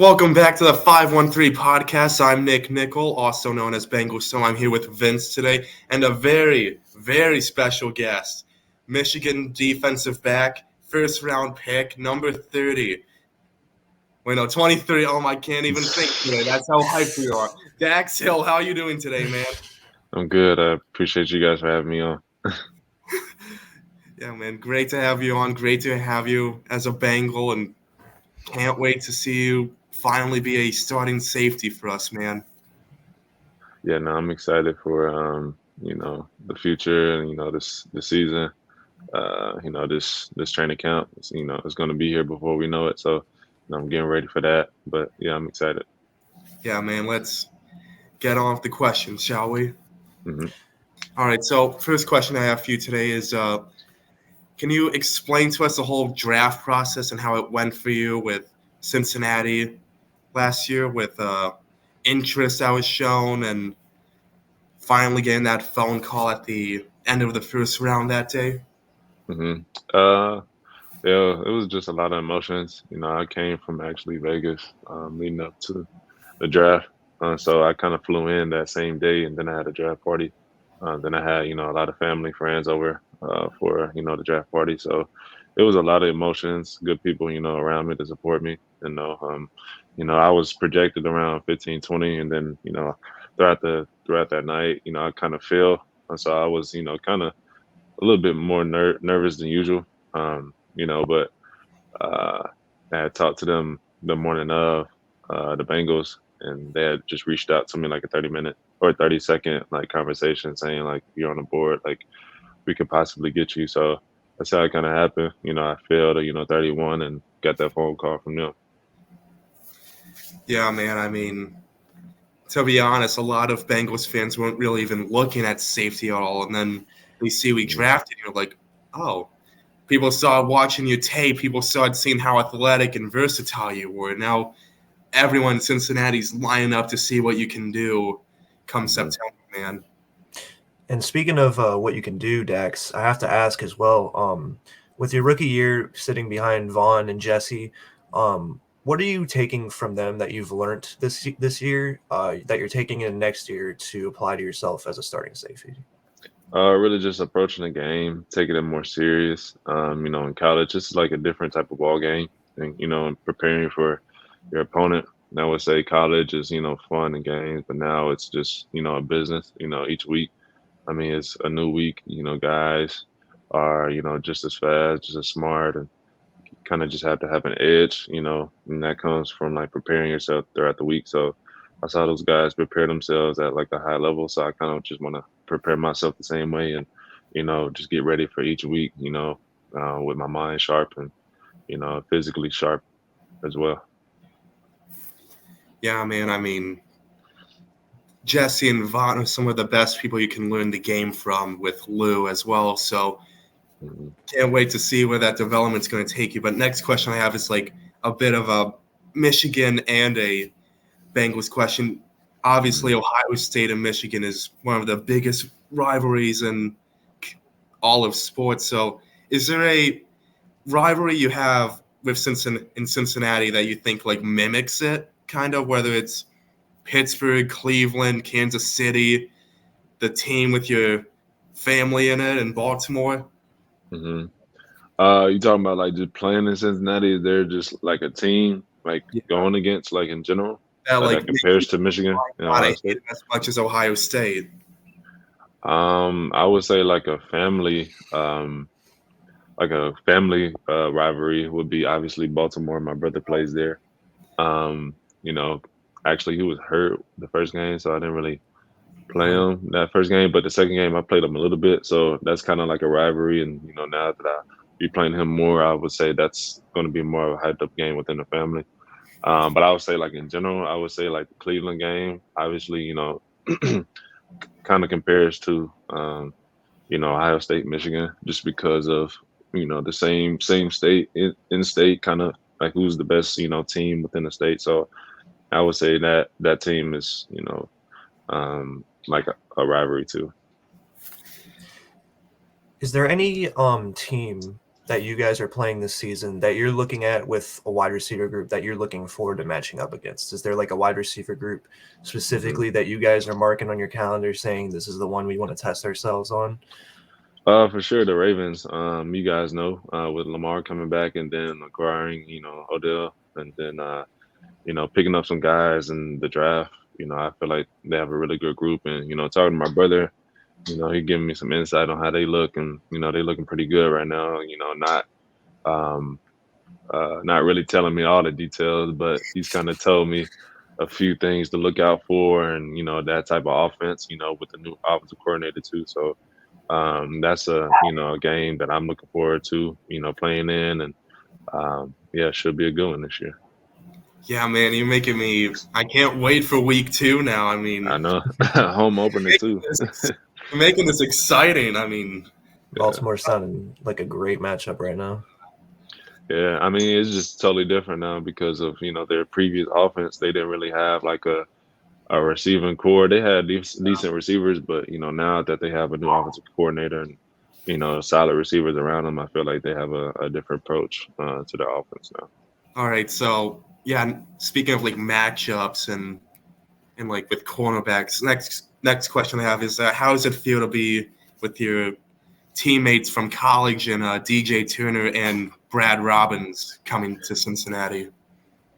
Welcome back to the 513 podcast. I'm Nick Nickel, also known as Bengals. So I'm here with Vince today and a very, very special guest. Michigan defensive back, first round pick, number 30. Wait, no, 23. Oh, I can't even think today. That's how hyped we are. Dax Hill, how are you doing today, man? I'm good. I appreciate you guys for having me on. Yeah, man, great to have you on. Great to have you as a Bengal, and can't wait to see you finally be a starting safety for us, man. Yeah, no, I'm excited for the future and this season. This training camp. It's going to be here before we know it. So I'm getting ready for that. But yeah, I'm excited. Yeah, man, let's get on with the questions, shall we? hmm All right, so first question I have for you today is can you explain to us the whole draft process and how it went for you with Cincinnati last year with interest that was shown and finally getting that phone call at the end of the first round that day? hmm Uh, yeah, it was just a lot of emotions. I came from actually Vegas, leading up to the draft. So I kind of flew in that same day, and then I had a draft party. Then I had, a lot of family, friends over for, the draft party. So it was a lot of emotions, good people, around me to support me. I was projected around 15, 20, and then, throughout that night, I kind of fell. And so I was, kind of a little bit more nervous than usual. But uh, I had talked to them the morning of the Bengals, and they had just reached out to me like a 30-minute or 30-second like conversation saying like you're on the board, like we could possibly get you. So that's how it kind of happened. I failed to 31 and got that phone call from them. Yeah, man, I mean, to be honest, a lot of Bengals fans weren't really even looking at safety at all. And then we see we Mhm. drafted, you're like, oh, people started watching your tape. People started seeing how athletic and versatile you were. Now everyone in Cincinnati's lining up to see what you can do come Mhm. September, man. And speaking of what you can do, Dax, I have to ask as well. With your rookie year sitting behind Vaughn and Jesse, what are you taking from them that you've learned this year that you're taking in next year to apply to yourself as a starting safety? Really just approaching the game, taking it more serious. In college, it's like a different type of ball game, and and preparing for your opponent. And I would say college is fun and games, but now it's just a business. Each week. I mean, it's a new week. Guys are just as fast, just as smart, and kind of just have to have an edge. And that comes from like preparing yourself throughout the week. So I saw those guys prepare themselves at like a high level. So I kind of just want to prepare myself the same way and just get ready for each week. With my mind sharp and physically sharp as well. Yeah, man. I mean, Jesse and Vaughn are some of the best people you can learn the game from with Lou as well. So hmm can't wait to see where that development's going to take you. But next question I have is like a bit of a Michigan and a Bengals question. Obviously, hmm Ohio State and Michigan is one of the biggest rivalries in all of sports. So, is there a rivalry you have with Cincinnati that you think like mimics it, kind of, whether it's Pittsburgh, Cleveland, Kansas City, the team with your family in it, and Baltimore? hmm you talking about like just playing in Cincinnati? Is there just like a team like Yeah, going against like in general that like that makes you compares to Michigan and not Ohio hate State? it as much as Ohio State. I would say like a family rivalry would be obviously Baltimore. My brother plays there. Um, you know, Actually he was hurt the first game, so I didn't really play Oh, him that first game. But the second game I played him a little bit, so that's kind of like a rivalry. And now that I be playing him more, I would say that's going to be more of a hyped up game within the family. But I would say like in general, I would say like the Cleveland game, obviously, kind of compares to Ohio State, Michigan, just because of the same state in state, kind of like who's the best team within the state. So I would say that that team is like a rivalry too. Is there any team that you guys are playing this season that you're looking at with a wide receiver group that you're looking forward to matching up against? Is there like a wide receiver group specifically that you guys are marking on your calendar saying this is the one we want to test ourselves on? For sure, the Ravens. You guys know, with Lamar coming back and then acquiring, Odell, and then picking up some guys in the draft. I feel like they have a really good group, and talking to my brother, he giving me some insight on how they look, and they looking pretty good right now. Um, not really telling me all the details, but he's kind of told me a few things to look out for, and that type of offense. With the new offensive coordinator too. So that's a game that I'm looking forward to. Playing in, and yeah, it should be a good one this year. Yeah, man, you're making me. I can't wait for week 2 now. I mean, I know. Home opener too. you're making this exciting. I mean, Baltimore sounding like a great matchup right now. Yeah, I mean it's just totally different now because of their previous offense. They didn't really have like a receiving core. They had decent receivers, but now that they have a new offensive coordinator and solid receivers around them, I feel like they have a different approach to their offense now. all right. So yeah, speaking of like matchups and like with cornerbacks, next question I have is how does it feel to be with your teammates from college and DJ Turner and Brad Robbins coming to Cincinnati?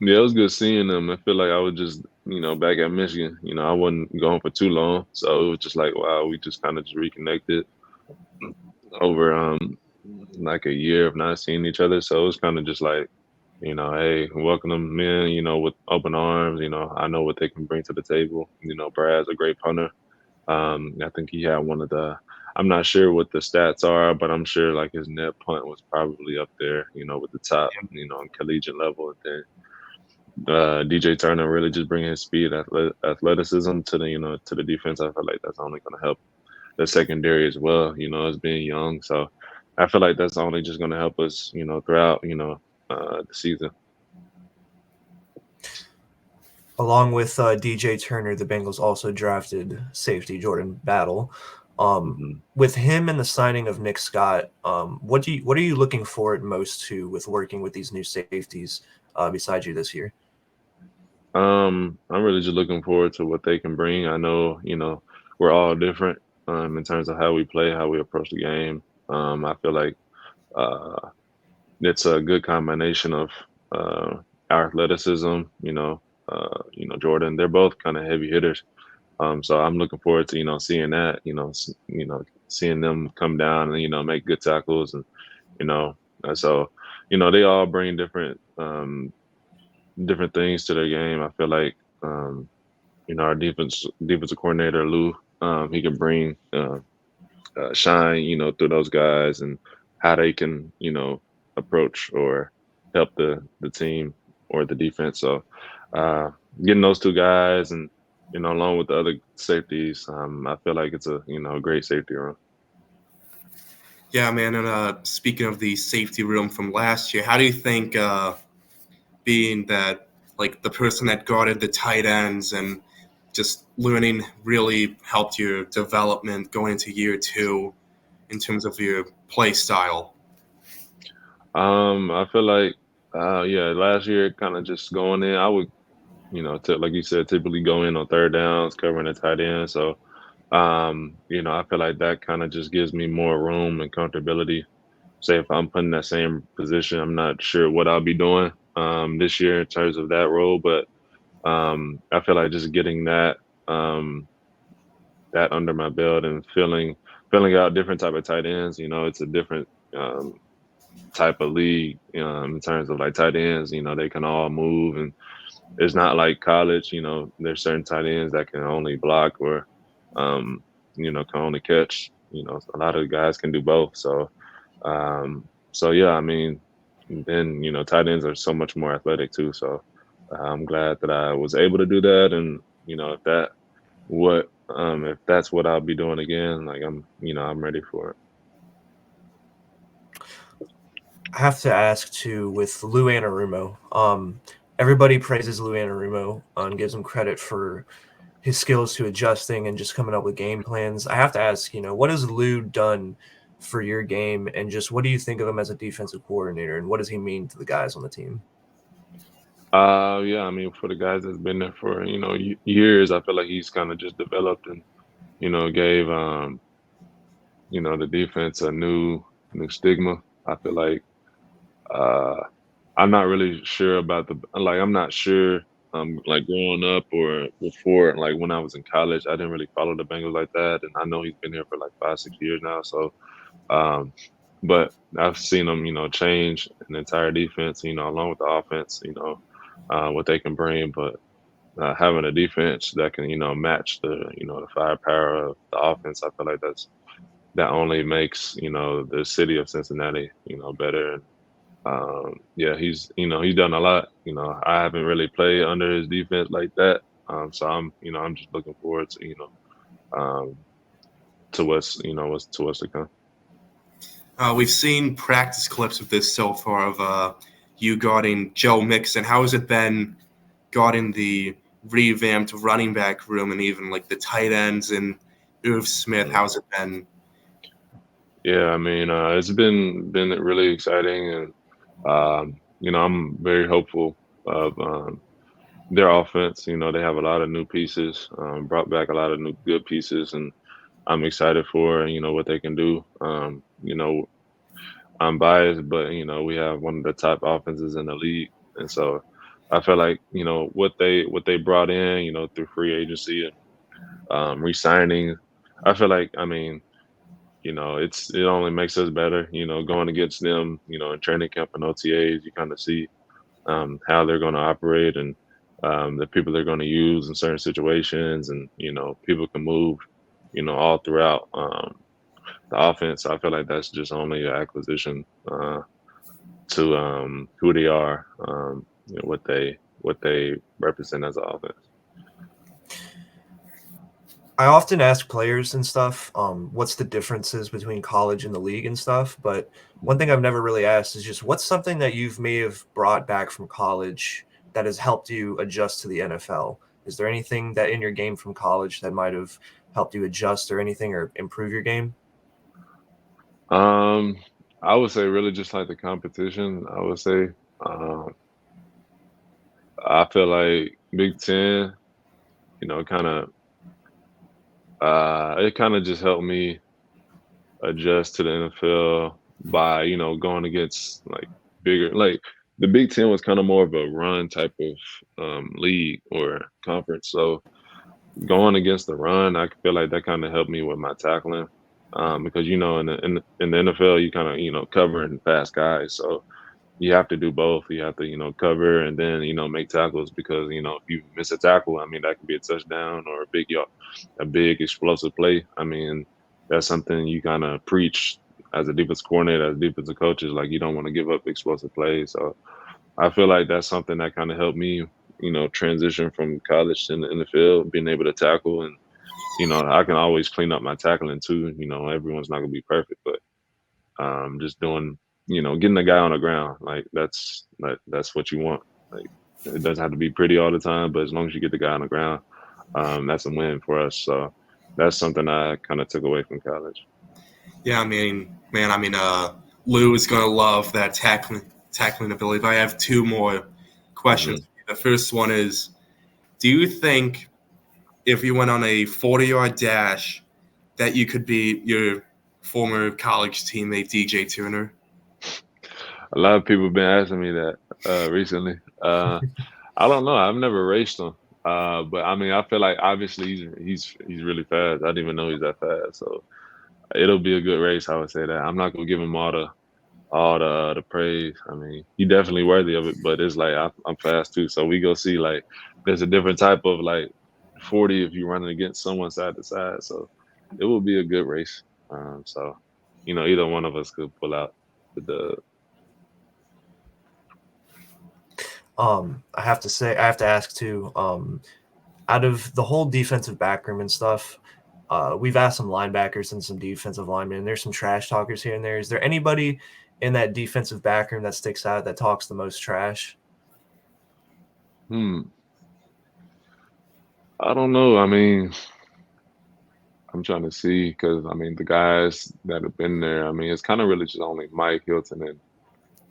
Yeah, it was good seeing them. I feel like I was just back at Michigan. I wasn't gone for too long, so it was just like wow, we just kind of just reconnected over like a year of not seeing each other. So it was kind of just like hey, welcome them in, with open arms. I know what they can bring to the table. Brad's a great punter. I think he had one of the. I'm not sure what the stats are, but I'm sure like his net punt was probably up there, with the top, on collegiate level. And then DJ Turner really just bringing his speed, athleticism to the defense. I feel like that's only going to help the secondary as well. As being young, so I feel like that's only just going to help us, throughout, the season. Along with DJ Turner, the Bengals also drafted safety Jordan Battle. With him and the signing of Nick Scott, what are you looking forward most to with working with these new safeties besides you this year? I'm really just looking forward to what they can bring. I know, we're all different in terms of how we play, how we approach the game. I feel like it's a good combination of our athleticism, Jordan. They're both kind of heavy hitters. So I'm looking forward to seeing that, seeing them come down and make good tackles, and so they all bring different things to their game. I feel like our defensive coordinator Lou, he can bring shine through those guys and how they can approach or help the team or the defense. So getting those two guys and along with the other safeties, I feel like it's a great safety room. Yeah, man. And speaking of the safety room from last year, how do you think being that like the person that guarded the tight ends and just learning really helped your development going into year 2 in terms of your play style? I feel like last year kind of just going in, I would like you said, typically go in on third downs, covering the tight end. So I feel like that kind of just gives me more room and comfortability. Say if I'm put in that same position, I'm not sure what I'll be doing this year in terms of that role, but I feel like just getting that that under my belt and filling out different type of tight ends. It's a different type of league in terms of like tight ends. They can all move, and it's not like college. There's certain tight ends that can only block or can only catch. A lot of guys can do both. So yeah, I mean, then tight ends are so much more athletic too. So I'm glad that I was able to do that, and if that's what I'll be doing again, like I'm ready for it. I have to ask too with Lou Anarumo. Everybody praises Lou Anarumo and gives him credit for his skills to adjusting and just coming up with game plans. I have to ask, what has Lou done for your game, and just what do you think of him as a defensive coordinator, and what does he mean to the guys on the team? Yeah, I mean, for the guys that's been there for, years, I feel like he's kind of just developed and, gave, the defense a new stigma. I feel like, uh, I'm not really sure about I'm not sure, like growing up or before, like when I was in college, I didn't really follow the Bengals like that. And I know he's been here for like 5, 6 years now. So, um, but I've seen him, change an entire defense, along with the offense, what they can bring. But having a defense that can, match the firepower of the offense, I feel like that only makes, the city of Cincinnati, better. And yeah, he's done a lot. I haven't really played under his defense like that. So I'm just looking forward to, um, what's to come. We've seen practice clips of this so far of you guarding Joe Mixon. How has it been guarding the revamped running back room and even like the tight ends and Irv Smith? Mm. How's it been? Yeah, I mean, it's been really exciting, and I'm very hopeful of their offense. They have a lot of new pieces, brought back a lot of new good pieces, and I'm excited for what they can do. I'm biased, but we have one of the top offenses in the league, and so I feel like what they brought in, through free agency and re-signing. I feel like, I mean, it only makes us better. Going against them, in training camp and OTAs, you kind of see how they're going to operate and the people they're going to use in certain situations, and people can move, all throughout the offense. I feel like that's just only an acquisition to who they are, what they represent as an offense. I often ask players and stuff, what's the differences between college and the league and stuff. But one thing I've never really asked is just what's something that you've may have brought back from college that has helped you adjust to the NFL? Is there anything that in your game from college that might have helped you adjust or anything or improve your game? Um, I would say really just like the competition. I would say um, I feel like Big Ten, kind of it kind of just helped me adjust to the NFL by going against like bigger, like the Big Ten was kind of more of a run type of league or conference. So going against the run, I feel like that kind of helped me with my tackling, because in the NFL you kind of covering fast guys, so you have to do both. You have to cover and then make tackles, because if you miss a tackle, I mean that could be a touchdown or a big explosive play. I mean that's something you kind of preach as a defense coordinator, as defensive coaches, like you don't want to give up explosive plays. So I feel like that's something that kind of helped me, transition from college to the NFL, being able to tackle. And, I can always clean up my tackling too. Everyone's not gonna be perfect, but just doing, getting the guy on the ground, like that's what you want. Like it doesn't have to be pretty all the time, but as long as you get the guy on the ground, that's a win for us. So that's something I kind of took away from college. Yeah, I mean, man, Lou is gonna love that tackling ability. But I have two more Hmm. questions. The first one is, do you think if you went on a 40-yard dash that you could beat your former college teammate DJ Turner? A lot of people have been asking me that recently. I don't know. I've never raced him, but I mean, I feel like obviously he's really fast. I didn't even know he's that fast, so it'll be a good race. I would say that. I'm not gonna give him all the praise. I mean, he definitely worthy of it, but it's like I'm fast too. So we go see, like there's a different type of like 40 if you're running against someone side to side. So it will be a good race. So either one of us could pull out the dub. I have to say, I have to ask too, out of the whole defensive backroom and stuff, we've asked some linebackers and some defensive linemen, and there's some trash talkers here and there. Is there anybody in that defensive backroom that sticks out that talks the most trash? Hmm. I don't know. I mean, I'm trying to see because I mean the guys that have been there. I mean it's kind of really just only Mike Hilton and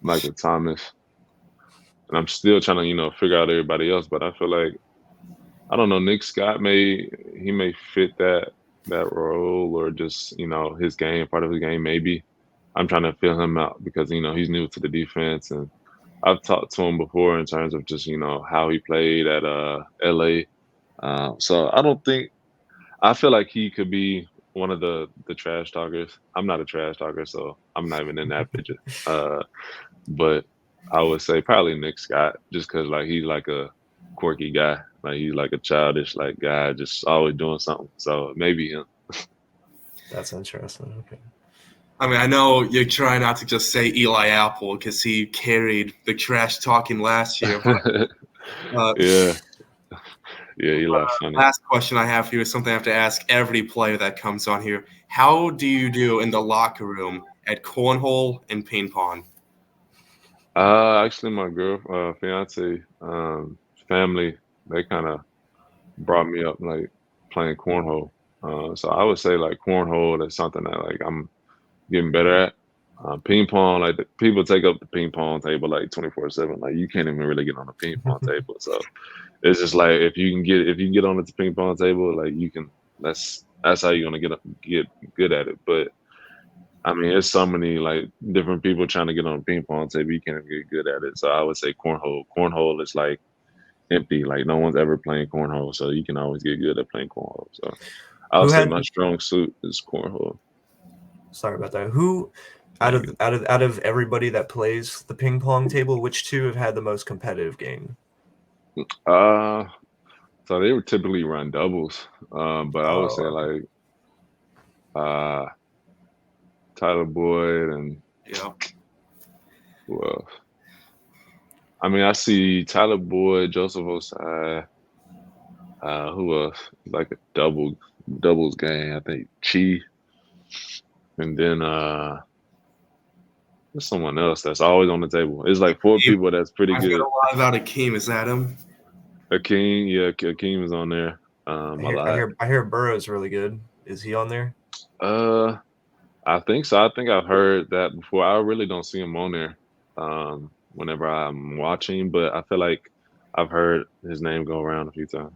Michael Thomas, and I'm still trying to figure out everybody else. But I feel like I don't know. Nick Scott may fit that role or just his game part of his game maybe. I'm trying to feel him out because he's new to the defense and I've talked to him before in terms of just how he played at LA. So I don't think I feel like he could be one of the trash talkers. I'm not a trash talker, so I'm not even in that picture. But I would say probably Nick Scott, just because like he's like a quirky guy, like he's like a childish like guy, just always doing something. So maybe him. That's interesting. Okay. I mean, I know you're trying not to just say Eli Apple because he carried the trash talking last year. But, yeah, Eli's funny. last question I have for you is something I have to ask every player that comes on here. How do you do in the locker room at cornhole and ping pong? Actually, my fiance, family, they kind of brought me up like playing cornhole. So I would say like cornhole is something that like I'm getting better at. Ping pong, like the people take up the ping pong table like 24/7. Like you can't even really get on the ping pong table. So it's just like if you can get on the ping pong table, like you can. That's how you're gonna get good at it. But I mean, there's so many like different people trying to get on the ping pong table. You can't even get good at it. So I would say cornhole. Cornhole is like empty. Like no one's ever playing cornhole, so you can always get good at playing cornhole. So I would say my strong suit is cornhole. Sorry about that. Who out of everybody that plays the ping pong table, which two have had the most competitive game? So they would typically run doubles. But I would say like Tyler Boyd and who else? I mean, I see Tyler Boyd, Joseph Osai. Who else? Like a doubles game. I think Chi, and then there's someone else that's always on the table. It's like four people that's pretty good. I heard a lot about Akeem. Is that him? Akeem, yeah, Akeem is on there. I hear Burrow's really good. Is he on there? I think so. I think I've heard that before. I really don't see him on there whenever I'm watching, but I feel like I've heard his name go around a few times.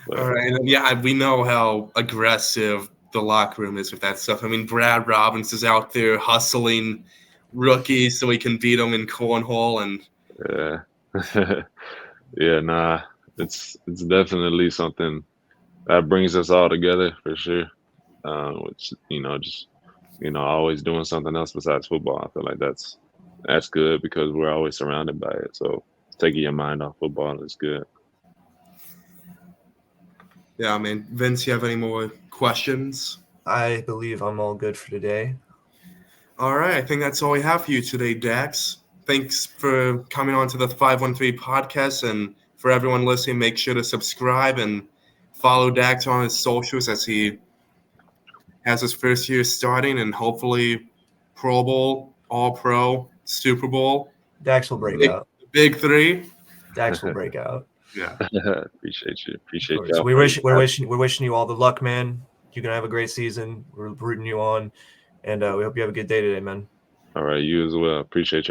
But, all right. And yeah, we know how aggressive the locker room is with that stuff. I mean, Brad Robbins is out there hustling rookies so he can beat them in cornhole. And yeah. Yeah, nah. It's definitely something that brings us all together for sure. Which just always doing something else besides football. I feel like that's good because we're always surrounded by it. So taking your mind off football is good. Yeah, I mean, Vince, you have any more questions? I believe I'm all good for today. All right, I think that's all we have for you today, Dax. Thanks for coming on to the 513 podcast, and for everyone listening, make sure to subscribe and follow Dax on his socials as he has his first year starting, and hopefully Pro Bowl, All-Pro, Super Bowl. Dax will break out. Big three. Dax will break out. Yeah. Appreciate you. So we're wishing you all the luck, man. You're gonna have a great season. We're rooting you on, and we hope you have a good day today, man. All right, you as well. Appreciate you.